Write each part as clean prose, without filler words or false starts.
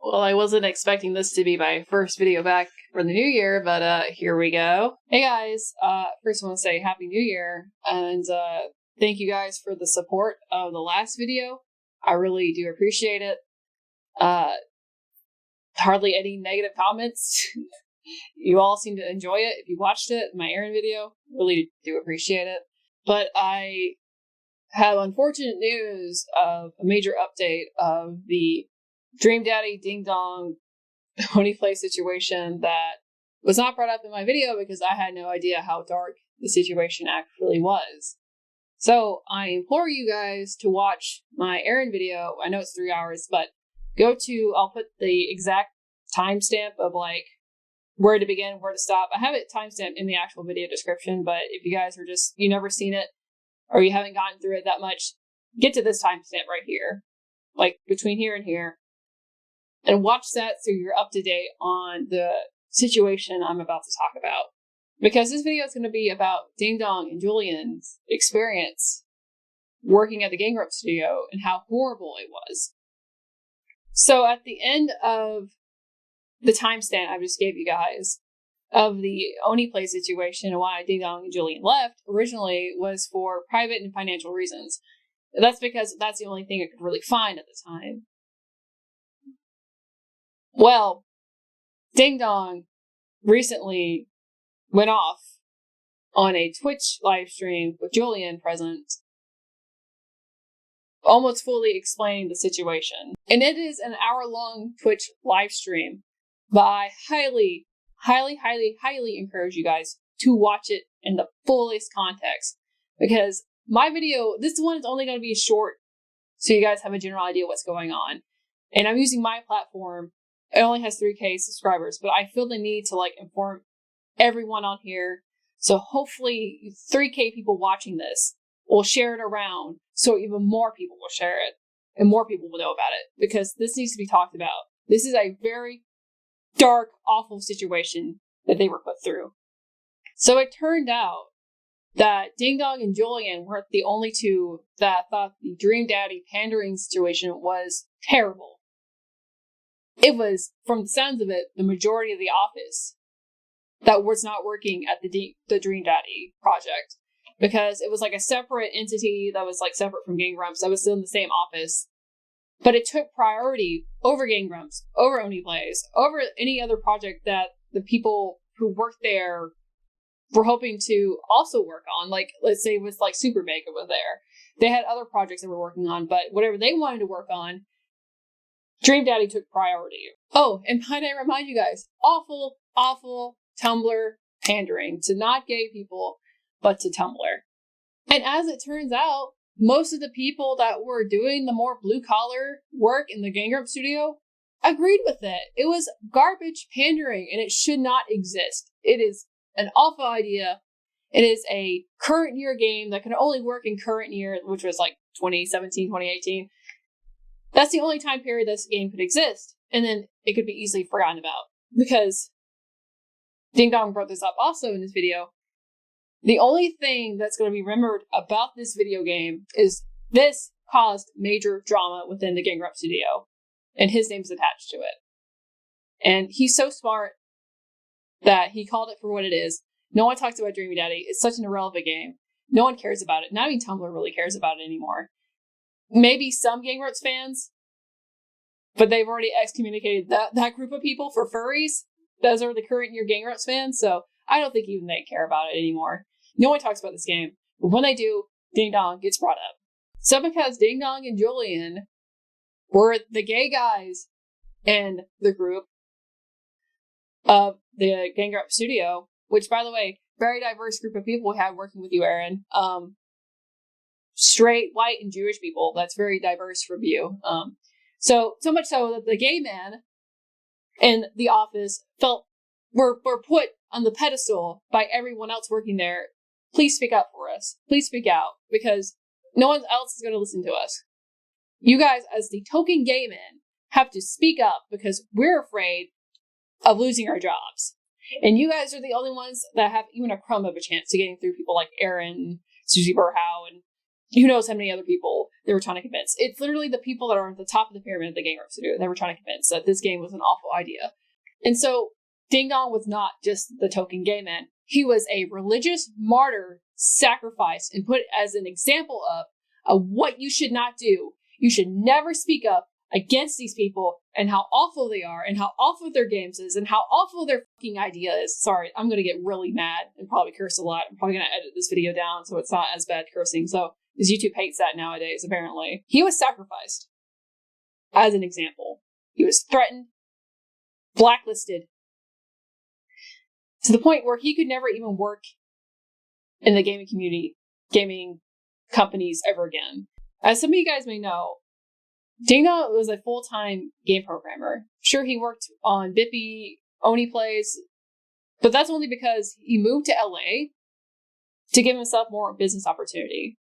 Well, I wasn't expecting this to be my first video back for the new year, but here we go. Hey guys, first I want to say Happy New Year, and thank you guys for the support of the last video. I really do appreciate it. Hardly any negative comments. You all seem to enjoy it. If you watched it, my Aaron video, really do appreciate it. But I have unfortunate news of a major update of the Dream Daddy Ding Dong Oni Play situation that was not brought up in my video because I had no idea how dark the situation actually was. So I implore you guys to watch my Aaron video. I know it's 3 hours, but I'll put the exact timestamp of like where to begin, where to stop. I have it timestamped in the actual video description, but if you guys are you never seen it or you haven't gotten through it that much, get to this timestamp right here, like between here and here, and watch that so you're up to date on the situation I'm about to talk about. Because this video is going to be about Ding Dong and Julian's experience working at the Grumps studio and how horrible it was. So at the end of the timestamp I just gave you guys of the Oni Play situation and why Ding Dong and Julian left originally was for private and financial reasons. That's because that's the only thing I could really find at the time. Well, Ding Dong recently went off on a Twitch live stream with Julian present, almost fully explaining the situation. And it is an hour-long Twitch live stream, but I highly, highly, highly, highly encourage you guys to watch it in the fullest context. Because my video, this one is only going to be short, so you guys have a general idea what's going on. And I'm using my platform. It only has 3K subscribers, but I feel the need to inform everyone on here. So hopefully 3K people watching this will share it around so even more people will share it and more people will know about it, because this needs to be talked about. This is a very dark, awful situation that they were put through. So it turned out that Ding Dong and Julian weren't the only two that thought the Dream Daddy pandering situation was terrible. It was, from the sounds of it, the majority of the office that was not working at the Dream Daddy project, because it was like a separate entity that was separate from Grumps that was still in the same office, but it took priority over Grumps, over Oni Plays, over any other project that the people who worked there were hoping to also work on. Let's say it was Super Mega was there. They had other projects they were working on, but whatever they wanted to work on, Dream Daddy took priority. Oh, and might I remind you guys, awful, awful Tumblr pandering to not gay people, but to Tumblr. And as it turns out, most of the people that were doing the more blue-collar work in the Grumps studio agreed with it. It was garbage pandering, and it should not exist. It is an awful idea. It is a current year game that can only work in current year, which was 2017, 2018. That's the only time period this game could exist. And then it could be easily forgotten about. Because Ding Dong brought this up also in this video. The only thing that's going to be remembered about this video game is this caused major drama within the Grumps studio. And his name's attached to it. And he's so smart that he called it for what it is. No one talks about Dreamy Daddy. It's such an irrelevant game. No one cares about it. Not even Tumblr really cares about it anymore. Maybe some Grumps fans, but they've already excommunicated that group of people for furries. Those are the current year Grumps fans, so I don't think even they care about it anymore. No one talks about this game, but when they do, Ding Dong gets brought up. So because Ding Dong and Julian were the gay guys in the group of the Grumps studio, which, by the way, very diverse group of people we had working with you, Aaron. Straight, white, and Jewish people. That's very diverse from you. So much so that the gay man in the office were put on the pedestal by everyone else working there. Please speak up for us. Please speak out, because no one else is going to listen to us. You guys, as the token gay men, have to speak up because we're afraid of losing our jobs. And you guys are the only ones that have even a crumb of a chance to getting through people like Aaron, Susie Burhow, and who knows how many other people they were trying to convince. It's literally the people that are at the top of the pyramid of the Game Grumps studio they were trying to convince that this game was an awful idea. And so Ding Dong was not just the token gay man. He was a religious martyr sacrificed and put as an example of what you should not do. You should never speak up against these people and how awful they are and how awful their games is and how awful their fucking idea is. Sorry, I'm going to get really mad and probably curse a lot. I'm probably going to edit this video down so it's not as bad cursing. So, because YouTube hates that nowadays, apparently. He was sacrificed as an example. He was threatened, blacklisted, to the point where he could never even work in the gaming community, gaming companies ever again. As some of you guys may know, Ding Dong was a full-time game programmer. Sure, he worked on Bippy, Oni Plays, but that's only because he moved to LA to give himself more business opportunity.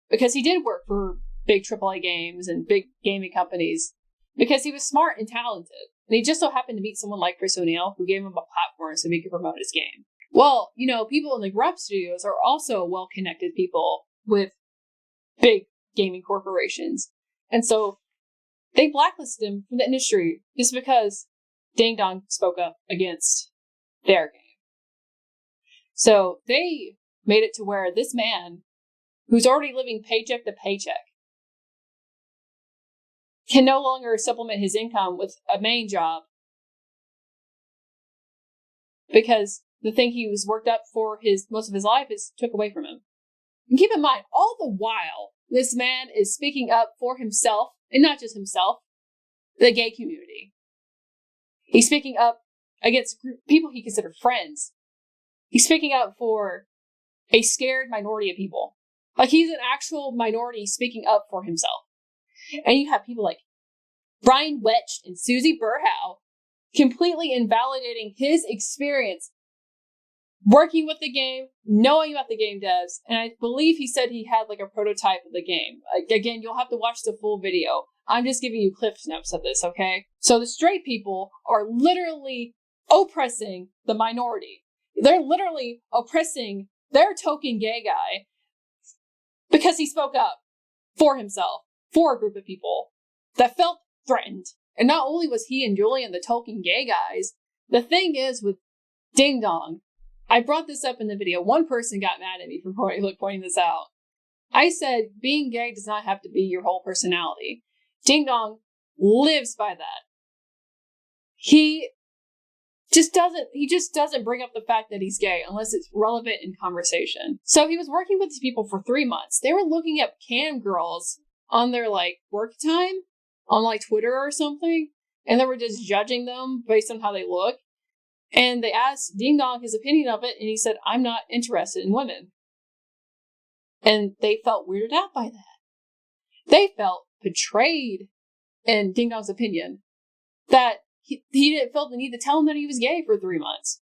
Because he did work for big AAA games and big gaming companies because he was smart and talented. And he just so happened to meet someone like Chris O'Neill who gave him a platform so he could promote his game. Well, you know, people in the Grumps studios are also well-connected people with big gaming corporations. And so they blacklisted him from the industry just because Ding Dong spoke up against their game. So they made it to where this man, who's already living paycheck to paycheck, can no longer supplement his income with a main job because the thing he was worked up for most of his life is took away from him. And keep in mind, all the while, this man is speaking up for himself, and not just himself, the gay community. He's speaking up against people he considered friends. He's speaking up for a scared minority of people. Like, he's an actual minority speaking up for himself. And you have people like Brian Wetch and Susie Burhow completely invalidating his experience working with the game, knowing about the game devs, and I believe he said he had like a prototype of the game. Again, you'll have to watch the full video. I'm just giving you clip snips of this, okay? So the straight people are literally oppressing the minority. They're literally oppressing their token gay guy because he spoke up for himself, for a group of people that felt threatened. And not only was he and Julian the token gay guys, the thing is with Ding Dong, I brought this up in the video. One person got mad at me for pointing this out. I said, being gay does not have to be your whole personality. Ding Dong lives by that. He just doesn't bring up the fact that he's gay unless it's relevant in conversation. So he was working with these people for 3 months. They were looking at cam girls on their like work time on like Twitter or something, and they were just judging them based on how they look. And they asked Ding Dong his opinion of it, and he said, I'm not interested in women. And they felt weirded out by that. They felt betrayed, in Ding Dong's opinion, that he didn't feel the need to tell him that he was gay for 3 months.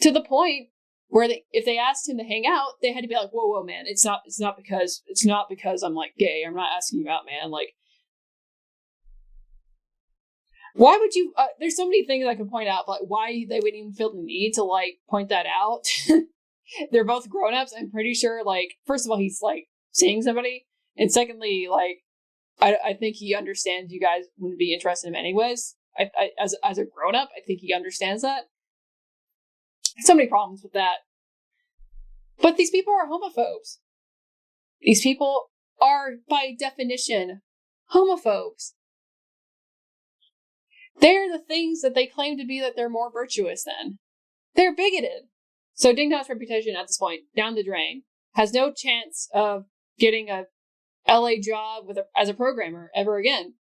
To the point where if they asked him to hang out, they had to be like, whoa, man, it's not because I'm like gay. I'm not asking you out, man. Like, why would you, there's so many things I can point out, like why they wouldn't even feel the need to like point that out. They're both grown-ups. I'm pretty sure, like, first of all, he's like seeing somebody. And secondly, like, I think he understands you guys wouldn't be interested in him anyways. As a grown-up, I think he understands that. So many problems with that. But these people are homophobes. These people are, by definition, homophobes. They're the things that they claim to be that they're more virtuous than. They're bigoted. So Ding Dong's reputation at this point, down the drain, has no chance of getting a LA job as a programmer ever again.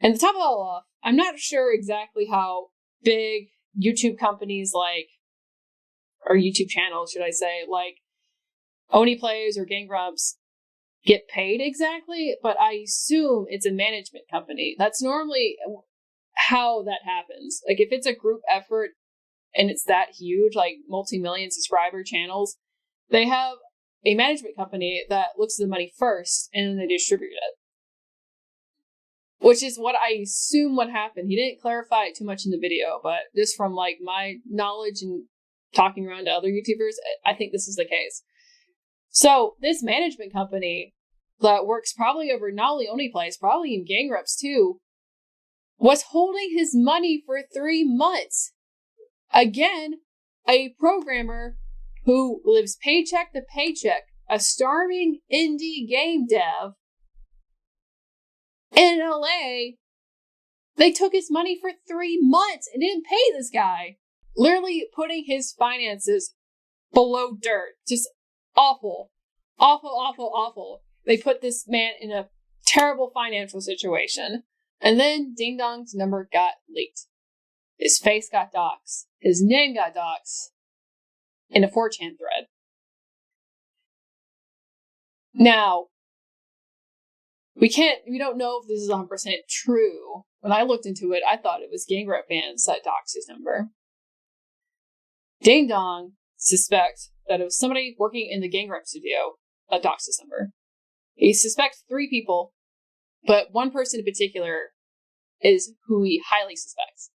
And to top it all off, I'm not sure exactly how big YouTube companies like, or YouTube channels, should I say, like Oni Plays or Game Grumps get paid exactly, but I assume it's a management company. That's normally how that happens. Like, if it's a group effort and it's that huge, like multi-million subscriber channels, they have a management company that looks at the money first and then they distribute it. Which is what I assume would happen. He didn't clarify it too much in the video, but just from like my knowledge and talking around to other YouTubers, I think this is the case. So this management company that works probably over not only OnlyPlays, probably in Gang Grumps too, was holding his money for 3 months. Again, a programmer who lives paycheck to paycheck, a starving indie game dev in LA, they took his money for 3 months and didn't pay this guy. Literally putting his finances below dirt. Just awful. Awful, awful, awful. They put this man in a terrible financial situation. And then Ding Dong's number got leaked. His face got doxxed. His name got doxxed in a 4chan thread. Now, we don't know if this is 100% true. When I looked into it, I thought it was Gang Grump fans that doxed his number. Ding Dong suspects that it was somebody working in the Gang Grump studio that doxed his number. He suspects 3 people, but one person in particular is who he highly suspects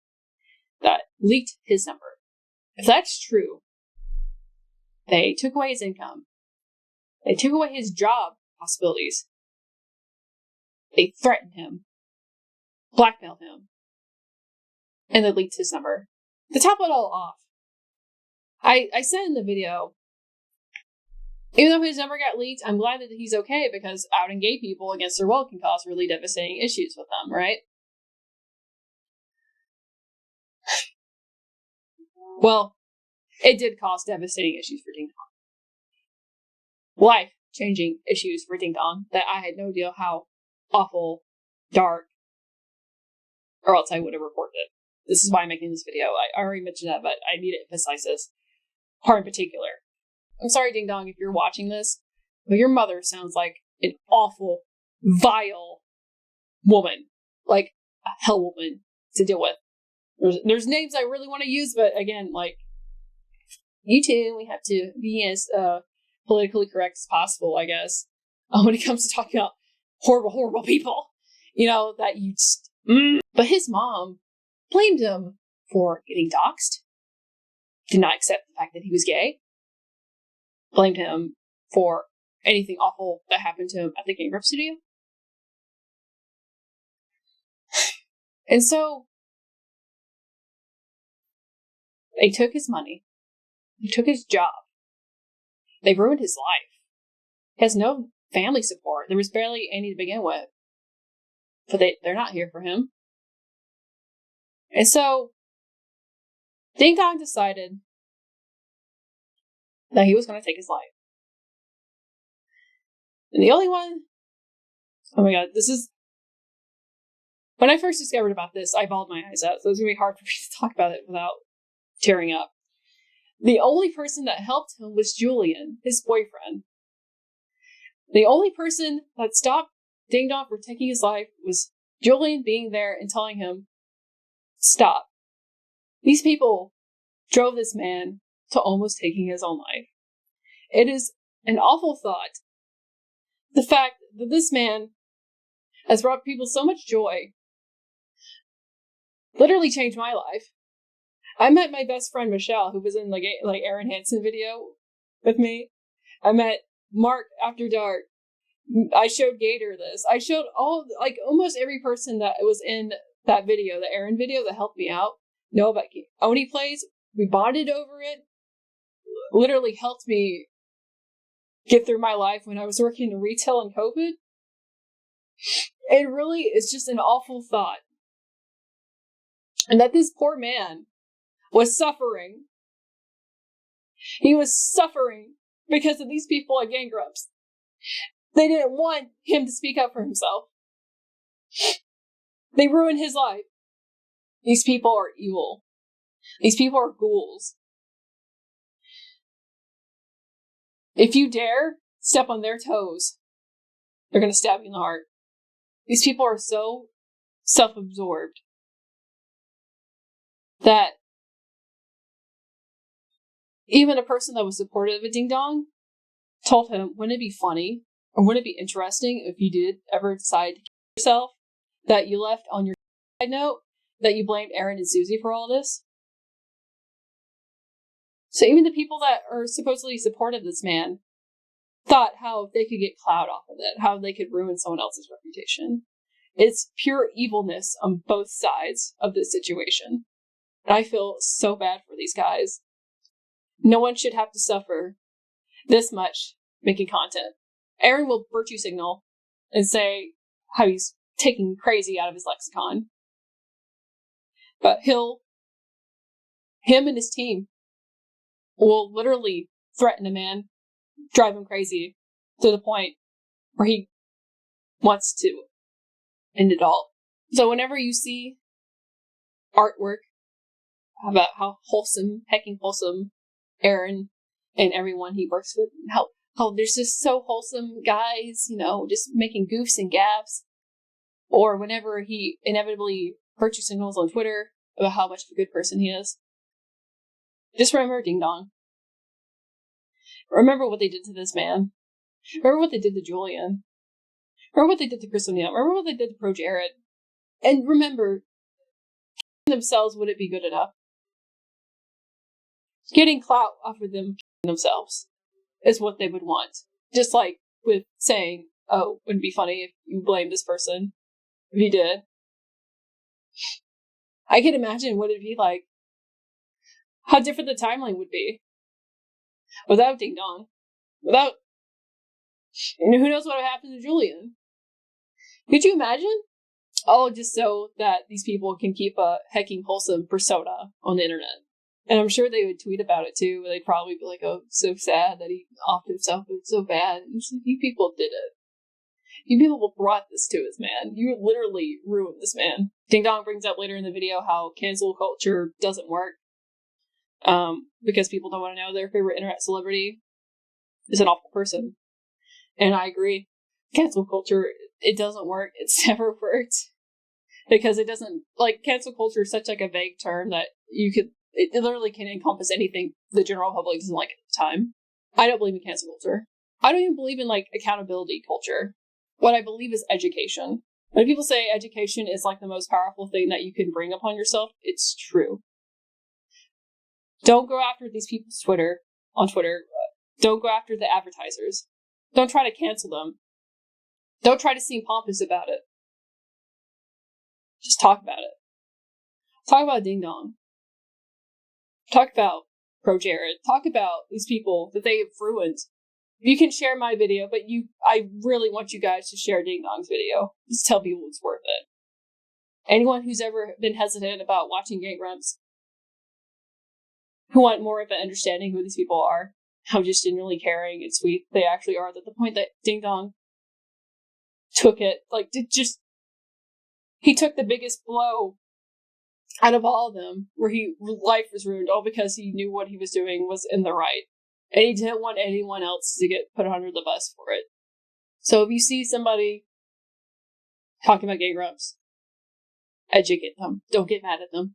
that leaked his number. If that's true, they took away his income. They took away his job possibilities. They threatened him, blackmailed him, and they leaked his number. To top it all off, I said in the video, even though his number got leaked, I'm glad that he's okay because outing gay people against their will can cause really devastating issues with them, right? Well, it did cause devastating issues for Ding Dong. Life-changing issues for Ding Dong that I had no idea how awful, dark, or else I would have reported it. This is why I'm making this video. I already mentioned that, but I need to emphasize this part in particular. I'm sorry, Ding Dong, if you're watching this, but your mother sounds like an awful, vile woman. Like a hell woman to deal with. There's names I really want to use, but again, like, you two, we have to be as politically correct as possible, I guess, when it comes to talking about horrible, horrible people. You know, that you just... But his mom blamed him for getting doxxed. Did not accept the fact that he was gay. Blamed him for anything awful that happened to him at the Gang Grump studio. And so, they took his money. They took his job. They ruined his life. He has no family support. There was barely any to begin with. But they're not here for him. And so, Ding Dong decided that he was going to take his life. And the only one... Oh my god, this is... When I first discovered about this, I bawled my eyes out, so it's going to be hard for me to talk about it without tearing up. The only person that helped him was Julian, his boyfriend. The only person that stopped Ding Dong from taking his life was Julian being there and telling him, stop. These people drove this man to almost taking his own life. It is an awful thought. The fact that this man has brought people so much joy literally changed my life. I met my best friend Michelle, who was in like Aaron Hansen video with me. I met Mark After Dark. I showed Gator this. I showed almost every person that was in that video, the Aaron video that helped me out. Know about Oni Plays. We bonded over it. Literally helped me get through my life when I was working in retail in COVID. It really is just an awful thought. And that this poor man was suffering. He was suffering because of these people at Gang Grumps. They didn't want him to speak up for himself. They ruined his life. These people are evil. These people are ghouls. If you dare step on their toes, they're going to stab you in the heart. These people are so self-absorbed that even a person that was supportive of Ding Dong told him, wouldn't it be funny or wouldn't it be interesting if you did ever decide to kill yourself, that you left on your side note that you blamed Aaron and Susie for all this? So even the people that are supposedly supportive of this man thought how they could get clout off of it, how they could ruin someone else's reputation. It's pure evilness on both sides of this situation. And I feel so bad for these guys. No one should have to suffer this much making content. Aaron will virtue signal and say how he's taking crazy out of his lexicon. But him and his team will literally threaten a man, drive him crazy to the point where he wants to end it all. So whenever you see artwork about how hecking wholesome Aaron and everyone he works with, how there's just so wholesome guys, just making goofs and gaffes, or whenever he inevitably virtue signals on Twitter about how much of a good person he is, just remember Ding Dong. Remember what they did to this man. Remember what they did to Julian. Remember what they did to Chris O'Neill. Remember what they did to Pro Jared. And remember, themselves wouldn't be good enough. Getting clout off of them themselves is what they would want. Just like with saying, oh, wouldn't it be funny if you blamed this person if you did. I can imagine what it'd be like. How different the timeline would be. Without Ding Dong. Without... And who knows what would happen to Julian. Could you imagine? All just so that these people can keep a hecking wholesome persona on the internet. And I'm sure they would tweet about it too. They'd probably be like, oh, so sad that he offed himself. It's so bad. And like, you people did it. You people brought this to us, man. You literally ruined this man. Ding Dong brings up later in the video how cancel culture doesn't work. Because people don't want to know their favorite internet celebrity is an awful person. And I agree. Cancel culture, it doesn't work. It's never worked. Because it doesn't, cancel culture is such a vague term that it literally can encompass anything the general public doesn't like at the time. I don't believe in cancel culture. I don't even believe in, accountability culture. What I believe is education. When people say education is, the most powerful thing that you can bring upon yourself, it's true. Don't go after these people's on Twitter. Don't go after the advertisers. Don't try to cancel them. Don't try to seem pompous about it. Just talk about it. Talk about Ding Dong. Talk about Pro Jared. Talk about these people that they have ruined. You can share my video, but I really want you guys to share Ding Dong's video. Just tell people it's worth it. Anyone who's ever been hesitant about watching Grumps, who want more of an understanding who these people are, how just genuinely caring and sweet they actually are, that the point that Ding Dong took it, he took the biggest blow out of all of them, where life was ruined, all because he knew what he was doing was in the right. And he didn't want anyone else to get put under the bus for it. So if you see somebody talking about gay grumps, educate them. Don't get mad at them.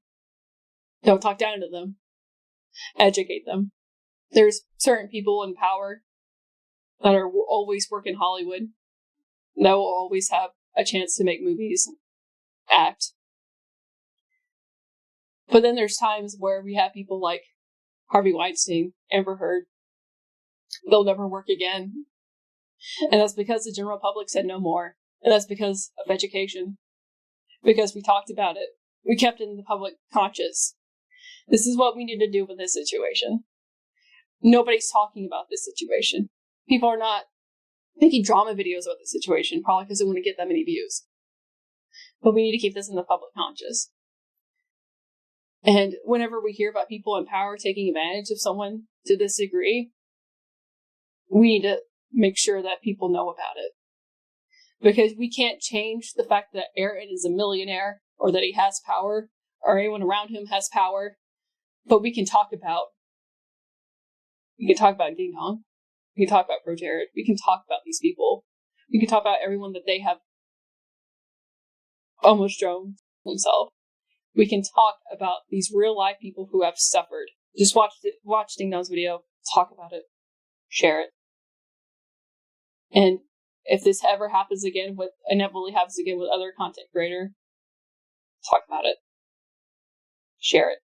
Don't talk down to them. Educate them. There's certain people in power that are always work in Hollywood that will always have a chance to make movies, act. But then there's times where we have people like Harvey Weinstein, Amber Heard. They'll never work again. And that's because the general public said no more. And that's because of education. Because we talked about it. We kept it in the public conscious. This is what we need to do with this situation. Nobody's talking about this situation. People are not making drama videos about this situation, probably because they want to get that many views. But we need to keep this in the public conscious. And whenever we hear about people in power taking advantage of someone to this degree, we need to make sure that people know about it. Because we can't change the fact that Aaron is a millionaire, or that he has power, or anyone around him has power. But we can talk about Ding Dong. We can talk about Pro Jared. We can talk about these people. We can talk about everyone that they have almost drone themselves. We can talk about these real life people who have suffered. Just watch Ding Dong's video. Talk about it. Share it. And if this ever happens again inevitably happens again with other content creator, talk about it. Share it.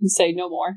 And say no more.